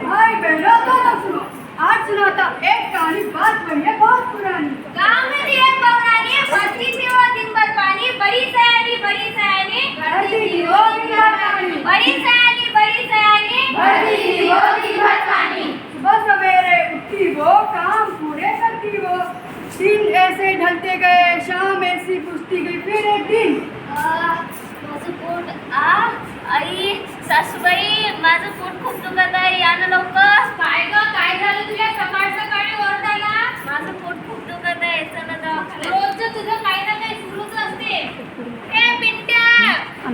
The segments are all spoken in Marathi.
भाई बहनों दोनों सुनो, आज सुनाता एक कहानी बात बड़ी है बहुत पुरानी। गांव में थी एक बहुरानी, भरती थी वो दिन भर पानी, बड़ी सयानी भरती थी वो दिन भर पानी, बड़ी सयानी भरती थी वो दिन भर पानी। सुबह सवेरे उठी वो, काम पूरे करती वो, दिन ऐसे ढलते गए, शाम ऐसी पुछती गई, फिर एक दिन माझं पोट आई सासूबाई माझं पोट खूप दुखत आहे, या ना लवकर. काय झालं तुला सकाळ सकाळी ओरडायला? माझं पोट खूप दुखत आहे, चला दवाखान्यात. रोजचं तुझं काही ना काही सुरूच असते. ए पिंट्या,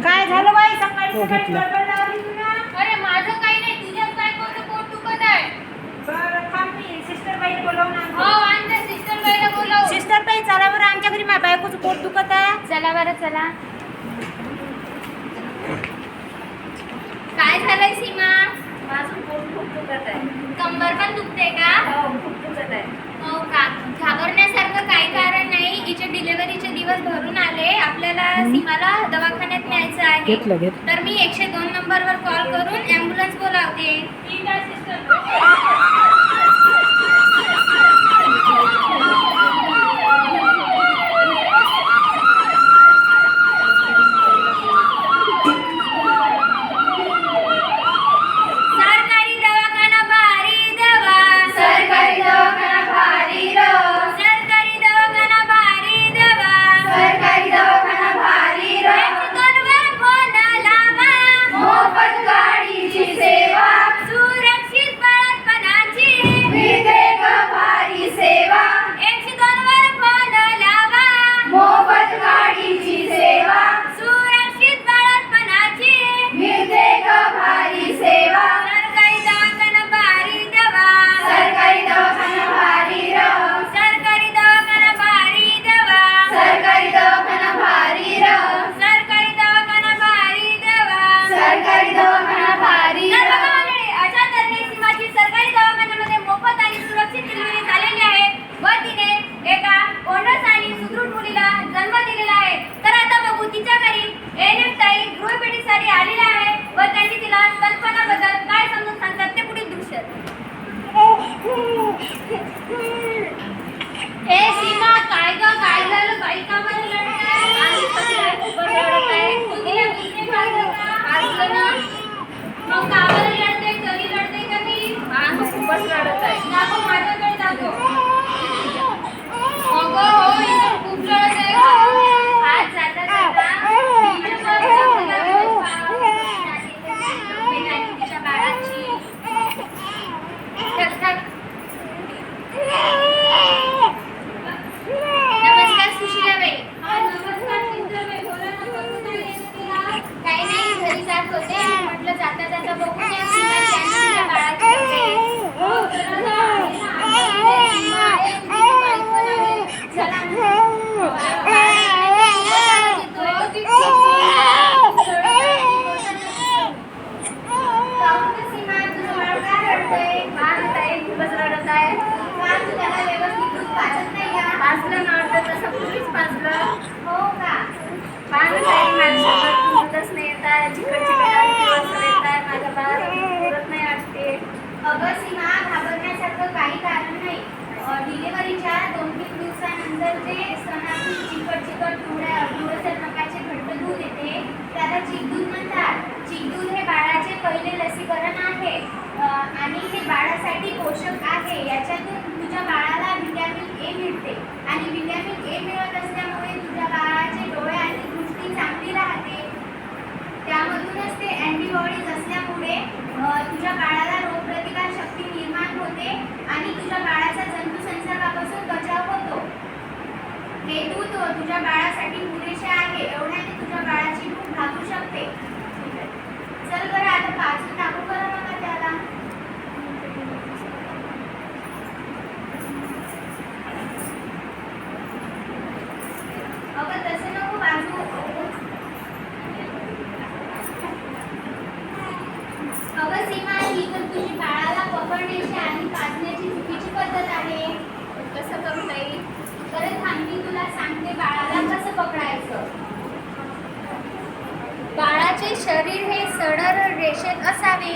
काय झालं बाई सकाळी सकाळी बडबड लावली तुला? अरे माझं काही नाही, तुझ्याच बायकोचं पोट दुखत आहे. बरं थांब मी सिस्टर बाईला बोलवून हो आणते. आणते सिस्टर बाईला बोलव. सिस्टर बाई चला बरं आमच्या घरी माझ्या बायकोचं पोट दुखत आहे. चला बरं चला. काय झालंय सीमा? माझं पोट खूप दुखत आहे. कंबर पण दुखते का? हो खूप दुखत आहे. हो का? घाबरण्यासारखं काही कारण नाही. हिचे डिलिव्हरीचे दिवस भरून आले, आपल्याला सीमाला दवाखान्यात न्यायचं आहे. तर मी 102 नंबरवर कॉल करून ॲम्ब्युलन्स बोलावते. ठीक आहे सिस्टर. अगं सीमा, घाबरण्यासारखं काही कारण नाही. डिलिव्हरीच्या 2-3 दिवसानंतर जे स्तनातून चिकट थोड्या नकाचे घट्ट दूध येते त्याला चिकदूध म्हणतात. चिकदूध हे बाळाचे पहिले लसीकरण आहे आणि हे बाळासाठी पोषक आहे. याच्यातून तुझ्या बाळाला व्हिटॅमिन ए मिळते आणि व्हिटॅमिन ए मिळत असल्यामुळे तुझ्या बाळाचे डोळे आणि दृष्टी चांगली राहते. त्यामधूनच ते अँटीबॉडीज असल्यामुळे तुझ्या बाळाला रोगप्रतिकार शक्ती निर्माण होते आणि तुझ्या बाळाचा जंतुसंसर्गापासून बचाव होतो. हे दूध तुझ्या बाळासाठी पुरेसे आहे. एवढ्याने तुझ्या बाळाची भूक भागू शकते. चल बरं आता पाजून टाकू बरं मला त्याला. अगं तसं नको बाजू. अगं सीमा, ही तर तुझी बाळाला पकडण्याची आणि पाजण्याची चुकीची पद्धत आहे. कसं करू ताई? बरं थांब, मी तुला सांगते बाळाला कसं पकडायचं. बाळाचे शरीर हे सरळ रेषेत असावे.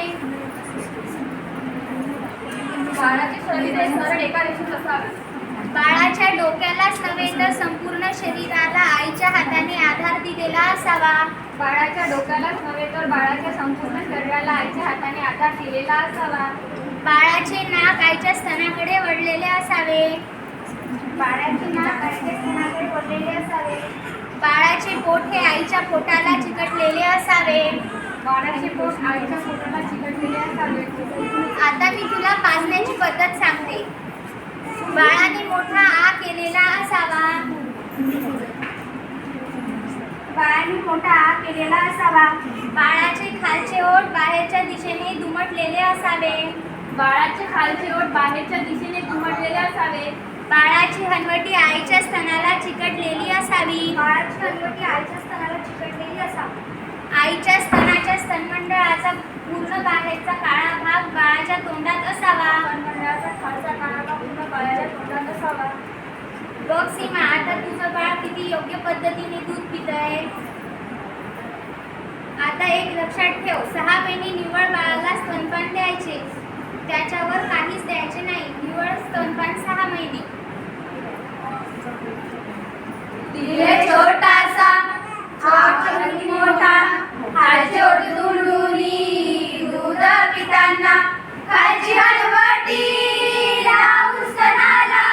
बाळाचे शरीर सरळ एका रेषेत असावे. बाळाच्या डोक्यालाच नव्हे तर संपूर्ण शरीराला आईच्या हाताने आधार दिलेला असावा. बाळाच्या डोक्यालाच नव्हे तर बाळाच्या संपूर्ण शरीराला आईच्या हाताने आधार दिलेला असावा. बाळाचे नाक आईच्या स्तनाकडे वळलेले असावे. बाळाचे नाक आईच्या स्तनाकडे वळलेले असावे. बाळाचे पोट हे आईच्या पोटाला चिकटलेले असावे. बाळाचे पोट आईच्या पोटाला चिकटलेले असावे. आता मी तुला पाजण्याची पद्धत सांगते. बाळाने मोठा आ केलेला असावा. बाळाने मोठा आ केलेला असावा. बाळाचे खालचे ओठ बाहेरच्या दिशेने दुमटलेले असावे. बाळाचे खालचे ओठ बाहेरच्या दिशेने दुमटलेले असावे. बाळाची हनवटी आईच्या स्तनाला चिकटलेली असावी. बाळाची हलवटी आईच्या स्तनाला चिकटलेली असावी. आईच्या स्तनाच्या स्तनमंडळाचा पूर्ण बाहेरचा काळा भाग बाळाच्या तोंडात असावा. स्तनमंडळाचा खालचा काळा भाग पूर्ण बाळाच्या तोंडात असावा. बघ सीमा, आता तुझं बाळ किती योग्य पद्धतीने दूध पितंय. आता एक लक्षात ठेव, 6 महिने निव्वळ बाळाला स्तनपान द्यायचे. त्याच्यावर काहीच द्यायचे नाही. निव्वळ स्तनपान 6 महिने. दिले छोटासा हात मोठा खालचे ओठ दुलदुली दूध पिताना खालची हलवटी लावून स्तनाला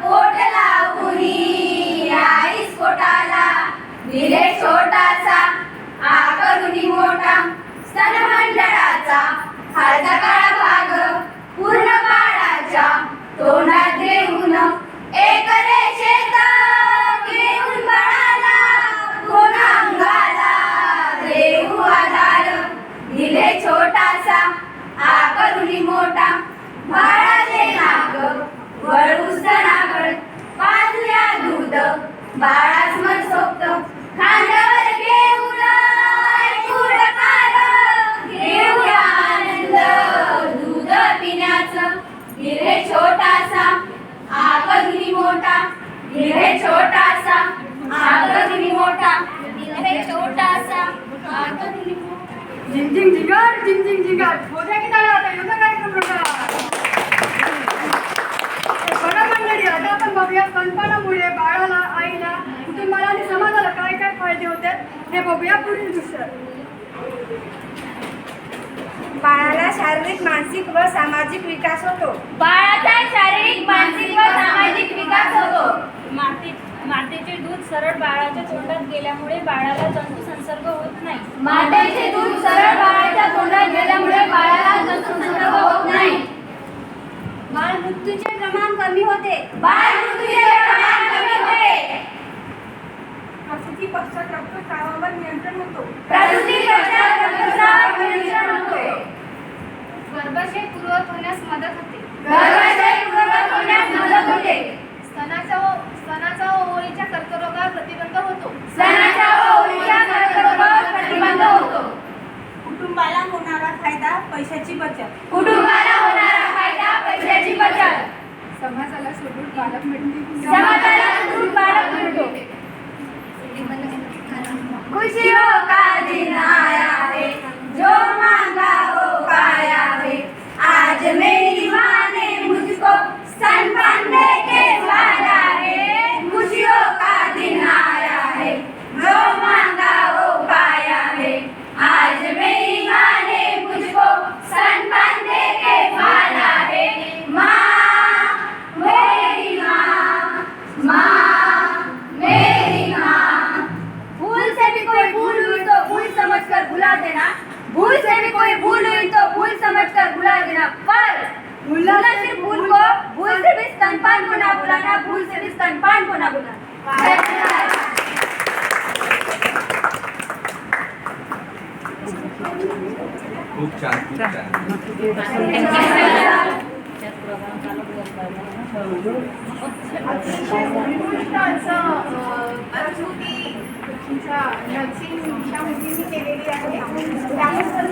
पोट लावूनी आईस पोटाला दिले छोटासा आकारुनी मोठा स्तनमंडळाचा खालचा काळा भाग पूर्ण बाळाच्या तोंडात घेऊन एक रेषेत घेऊन बाळाला कोणा अंगाला देऊ आधार दिले छोटासा आकारुनी मोठा बाळाचे नाक वळू स्तनाकड पाजूया दूध बाळास मनसोक्त खांद्यावर घेऊन ऐकून घेऊया आनंद दूध पिण्याचं दिले छोटासा आकारुनी मोठा दिले छोटासा आकारुनी मोठा दिले छोटासा आकारुनी मोठा. झिंझिंग झिंगाट झिंझिंग झिंगाट होत्या की नाही आता योगा कार्यक्रम प्रकार. बघा मंडळी, आता आपण बघूया स्तनपानामुळे बाळाला, आईला, कुटुंबाला आणि समाजाला काय काय फायदे होतात हे बघूया पुढील दृश्यात. बाळाला शारीरिक, मानसिक व सामाजिक विकास होतो. बाळाचा शारीरिक, मानसिक व सामाजिक विकास होतो. मातेचे दूध सरळ बाळाच्या तोंडात गेल्यामुळे बाळाला जंतू संसर्ग होत नाही. मातेचे दूध सरळ बाळाच्या तोंडात गेल्यामुळे बाळाला जंतुसंसर्ग होत नाही. बाळ मृत्यूचे प्रमाण कमी होते. बाळ मृत्यूचे प्रमाण कमी होते. प्रसूती पश्चात रक्तस्रावावर नियंत्रण होतो. प्रसूती पश्चात रक्तस्राव नियंत्रण होते. गर्भाशय पूर्ववत होण्यास मदत होते. गर्भाशय पूर्ववत होण्यास मदत होते. स्तनाचा व ओळीच्या कर्करोगावर प्रतिबंध होतो. स्तनाच्या व ओळीच्या कर्करोगावर प्रतिबंध होतो. कुटुंबाला होणारा फायदा, पैशाची बचत. कुटुंबाला होणारा फायदा, पैशाची बचत. समाजाला सोडून बालक मिळते. समाजाला सुदृढ बालक मिळतो. खुशियों का दिन आया है जो मांगा वो पाया है. आज मेरी माँ ने मुझको स्तनपान देके पाला है. खुशियों का दिन आया है जो मांगा वो पाया है. आज मेरी माँ ने मुझको स्तनपान देके पाला है. माँ मेरी माँ, माँ मेरी माँ. भूल से भी कोई भूल हुई तो भूल समझकर भुला देना. भूल से भी कोई भूल हुई तो भूल समझकर भुला देना. पर भूलना सिर्फ भूल को, भूल से भी स्तनपान को ना भुलाना. भूल से भी स्तनपान को ना भुलाना. धन्यवाद. खूप छान, खूप छान. नर्सिंग केलेली आहे. त्यानंतर